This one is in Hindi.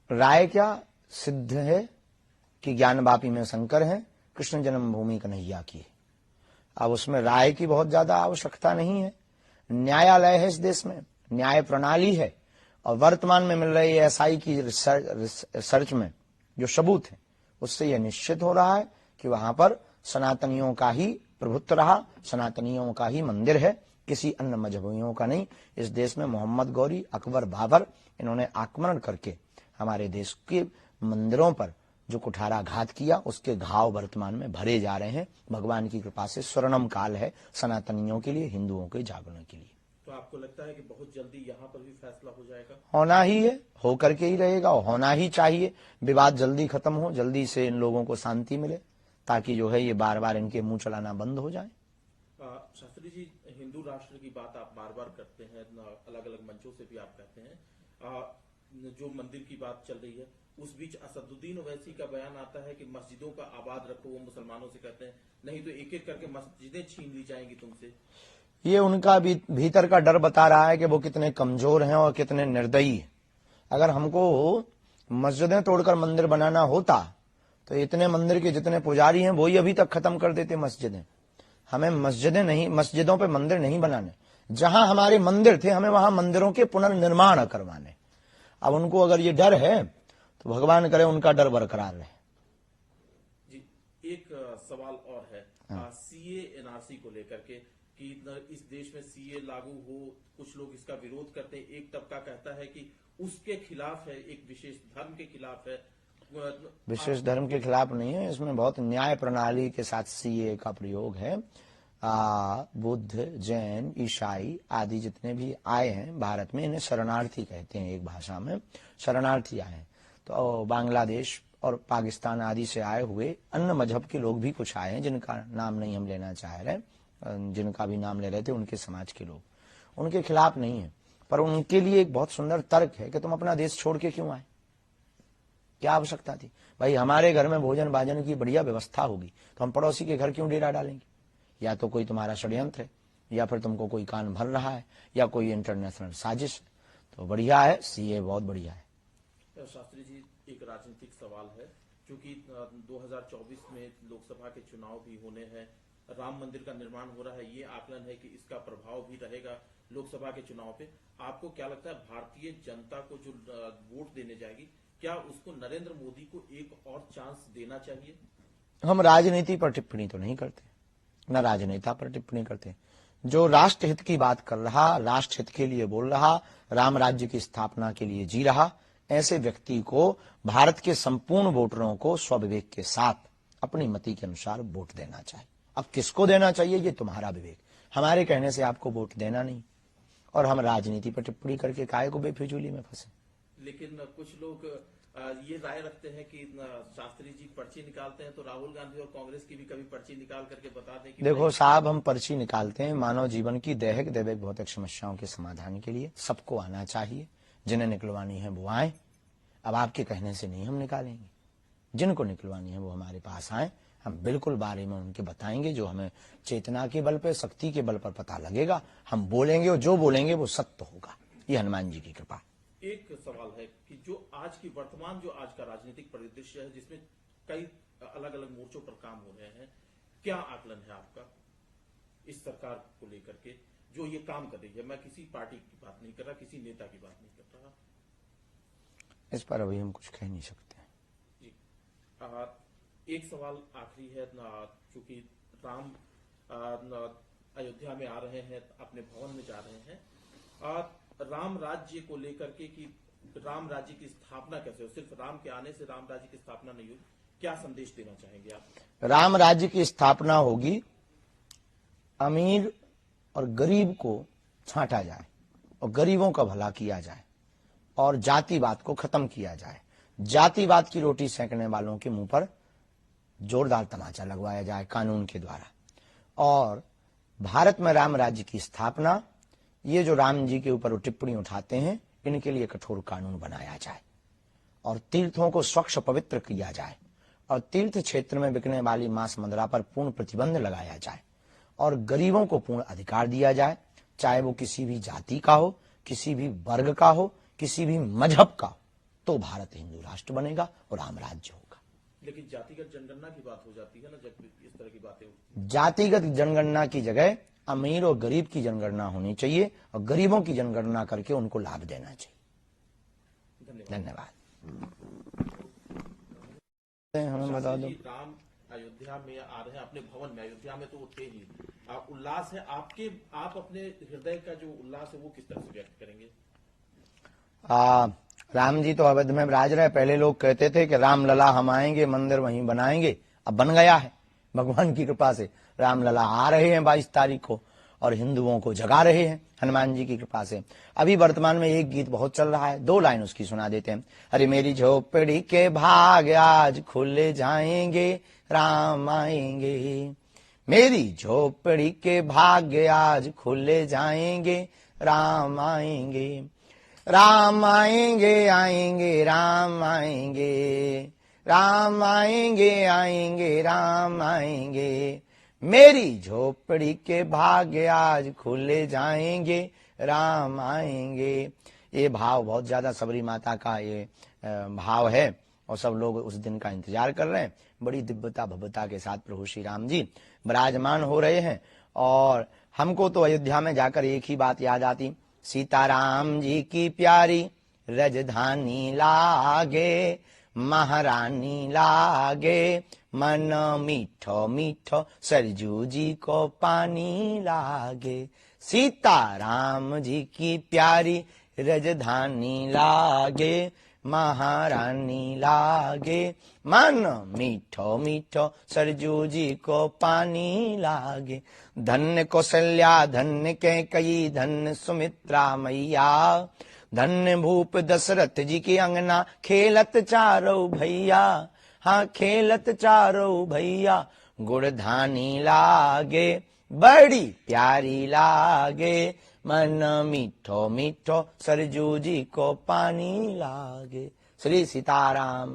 राय क्या सिद्ध है कि ज्ञानवापी में शंकर है, कृष्ण जन्मभूमि कन्हैया की। अब उसमें राय की बहुत ज्यादा आवश्यकता नहीं है। न्यायालय है इस देश में, न्याय प्रणाली है, और वर्तमान में मिल रही एसआई की रिसर्च में जो सबूत है उससे यह निश्चित हो रहा है कि वहां पर सनातनियों का ही प्रभुत्व रहा, सनातनियों का ही मंदिर है, किसी अन्य मजहबियों का नहीं। इस देश में मोहम्मद गौरी, अकबर, बाबर, इन्होंने आक्रमण करके हमारे देश के मंदिरों पर जो कुठाराघात किया, उसके घाव वर्तमान में भरे जा रहे हैं। भगवान की कृपा से स्वर्णम काल है सनातनियों के लिए, हिंदुओं के जागरण के लिए। तो आपको लगता है कि बहुत जल्दी यहाँ पर भी फैसला हो जाएगा? होना ही है, होकर के ही रहेगा, होना ही चाहिए। विवाद जल्दी खत्म हो, जल्दी से इन लोगों को शांति मिले, ताकि जो है ये बार बार इनके मुंह चलाना बंद हो जाए। शास्त्री जी, हिंदू राष्ट्र की बात आप बार बार करते हैं, अलग अलग मंचों से भी आप कहते हैं। जो मंदिर की बात चल रही है, उस बीच असदुद्दीन ओवैसी का बयान आता है कि मस्जिदों का आबाद रखो। वो मुसलमानों से कहते हैं नहीं तो एक एक करके मस्जिदें छीन ली जाएंगी तुमसे। ये उनका भी भीतर का डर बता रहा है कि वो कितने कमजोर हैं और कितने निर्दयी हैं। अगर हमको मस्जिदें तोड़कर मंदिर बनाना होता तो इतने मंदिर के जितने पुजारी हैं वो ही अभी तक खत्म कर देते मस्जिदें। हमें मस्जिदें नहीं, मस्जिदों पे मंदिर नहीं बनाने। जहां हमारे मंदिर थे हमें वहां मंदिरों के पुनर्निर्माण करवाने। अब उनको अगर ये डर है तो भगवान करे उनका डर बरकरार रहे। जी, एक सवाल और है सीए एनआरसी को लेकर के कि इस देश में सीए लागू हो, कुछ लोग इसका विरोध करते हैं। एक तबका कहता है कि उसके खिलाफ है, एक विशेष धर्म के खिलाफ है। विशेष धर्म के खिलाफ नहीं है, इसमें बहुत न्याय प्रणाली के साथ सीए का प्रयोग है। बुद्ध, जैन, ईसाई आदि जितने भी आए हैं भारत में, इन्हें शरणार्थी कहते हैं। एक भाषा में शरणार्थी आए हैं। तो बांग्लादेश और पाकिस्तान आदि से आए हुए अन्य मजहब के लोग भी कुछ आए हैं, जिनका नाम नहीं हम लेना चाह रहे, जिनका भी नाम ले रहे थे उनके समाज के लोग, उनके खिलाफ नहीं है। पर उनके लिए एक बहुत सुंदर तर्क है कि तुम अपना देश छोड़ के क्यों आए, क्या आवश्यकता थी? भाई हमारे घर में भोजन भाजन की बढ़िया व्यवस्था होगी तो हम पड़ोसी के घर क्यों डेरा डालेंगे? या तो कोई तुम्हारा षड्यंत्र है, या फिर तुमको कोई कान भर रहा है, या कोई इंटरनेशनल साजिश है। तो बढ़िया है, सीए बहुत बढ़िया है। शास्त्री जी, एक राजनीतिक सवाल है, क्योंकि 2024 में लोकसभा के चुनाव भी होने हैं, राम मंदिर का निर्माण हो रहा है। ये आकलन है कि इसका प्रभाव भी रहेगा लोकसभा के चुनाव पे। आपको क्या लगता है, भारतीय जनता को जो वोट देने जाएगी, क्या उसको नरेंद्र मोदी को एक और चांस देना चाहिए? हम राजनीति पर टिप्पणी तो नहीं करते, न राजनेता पर टिप्पणी करते। जो राष्ट्र हित की बात कर रहा, राष्ट्र हित के लिए बोल रहा, राम राज्य की स्थापना के लिए जी रहा, ऐसे व्यक्ति को, भारत के संपूर्ण वोटरों को स्वविवेक के साथ अपनी मति के अनुसार वोट देना चाहिए। अब किसको देना चाहिए ये तुम्हारा विवेक, हमारे कहने से आपको वोट देना नहीं। और हम राजनीति पर टिप्पणी करके काहे को बेफिजूली में फंसे। लेकिन कुछ लोग ये राय रखते हैं कि शास्त्री जी पर्ची निकालते हैं तो राहुल गांधी और कांग्रेस की भी कभी पर्ची निकाल करके बता दें कि देखो साहब, हम पर्ची निकालते हैं मानव जीवन की दैहिक दैविक भौतिक समस्याओं के समाधान के लिए। सबको आना चाहिए, जिन्हें निकलवानी है वो आए। अब आपके कहने से नहीं हम निकालेंगे, जिनको निकलवानी है वो हमारे पास आए, हम बिल्कुल बारे में उनके बताएंगे। जो हमें चेतना के बल पर, शक्ति के बल पर पता लगेगा, हम बोलेंगे, और जो बोलेंगे वो सत्य होगा। ये हनुमान जी की कृपा। एक सवाल है कि जो आज की वर्तमान जो आज का राजनीतिक परिदृश्य है, जिसमें कई अलग अलग मोर्चों पर काम हो रहे हैं, क्या आकलन है आपका इस सरकार को लेकर के जो ये काम कर रही है? मैं किसी पार्टी की बात नहीं कर रहा, किसी नेता की बात नहीं कर रहा। इस पर अभी हम कुछ कह नहीं सकते जी, एक सवाल आखिरी है, चूंकि राम अयोध्या में आ रहे हैं, अपने भवन में जा रहे हैं, राम राज्य को लेकर के कि राम राज्य की स्थापना कैसे हो, सिर्फ राम के आने से राम राज्य की स्थापना नहीं होगी, क्या संदेश देना चाहेंगे आप? राम राज्य की स्थापना होगी, अमीर और गरीब को छांटा जाए और गरीबों का भला किया जाए और जातिवाद को खत्म किया जाए। जातिवाद की रोटी सेकने वालों के मुंह पर जोरदार तमाचा लगवाया जाए कानून के द्वारा। और भारत में राम राज्य की स्थापना, ये जो राम जी के ऊपर टिप्पणी उठाते हैं, इनके लिए कठोर कानून बनाया जाए और तीर्थों को स्वच्छ पवित्र किया जाए और तीर्थ क्षेत्र में बिकने वाली मांस मदिरा पर पूर्ण प्रतिबंध लगाया जाए और गरीबों को पूर्ण अधिकार दिया जाए, चाहे वो किसी भी जाति का हो, किसी भी वर्ग का हो, किसी भी मजहब का हो। तो भारत हिंदू राष्ट्र बनेगा और राम राज्य होगा। लेकिन जातिगत जनगणना की बात हो जाती है ना, जब इस तरह की बातें होती हैं। जातिगत जनगणना की जगह अमीर और गरीब की जनगणना होनी चाहिए और गरीबों की जनगणना करके उनको लाभ देना चाहिए। धन्यवाद। हमें बता दो, राम अयोध्या में आ रहे हैं, अपने भवन में, अयोध्या में तो वो थे ही, उल्लास है आपके, आप अपने हृदय का जो उल्लास है वो किस तरह से व्यक्त करेंगे? राम जी तो अवध में विराज रहे। पहले लोग कहते थे कि राम लला हम आएंगे, मंदिर वहीं बनाएंगे। अब बन गया है भगवान की कृपा से। राम लला आ रहे हैं 22 तारीख को और हिंदुओं को जगा रहे हैं हनुमान जी की कृपा से। अभी वर्तमान में एक गीत बहुत चल रहा है, 2 लाइन उसकी सुना देते हैं। अरे मेरी झोपड़ी के भाग आज खुले जाएंगे, राम आएंगे। मेरी झोपड़ी के भाग्य आज खुले जाएंगे, राम आएंगे। राम आएंगे आएंगे राम आएंगे, राम आएंगे आएंगे राम आएंगे। मेरी झोपड़ी के भाग्य आज खुले जाएंगे, राम आएंगे। ये भाव बहुत ज्यादा सबरी माता का ये भाव है और सब लोग उस दिन का इंतजार कर रहे हैं। बड़ी दिव्यता भव्यता के साथ प्रभु श्री राम जी विराजमान हो रहे हैं। और हमको तो अयोध्या में जाकर एक ही बात याद आती, सीताराम जी की प्यारी राजधानी लागे, महारानी लागे, मन मीठो मीठो सरजू जी को पानी लागे। सीताराम जी की प्यारी राजधानी लागे, महारानी लागे, मन मीठो मीठो सरजू जी को पानी लागे। धन्य कौशल्या धन्य कैकेयी धन्य सुमित्रा मैया, धन्य भूप दशरथ जी की अंगना खेलत चारो भैया। हाँ खेलत चारो भैया, गुड़धानी लागे, बड़ी प्यारी लागे, मन मीठो मीठो सरजू जी को पानी लागे। श्री सीताराम।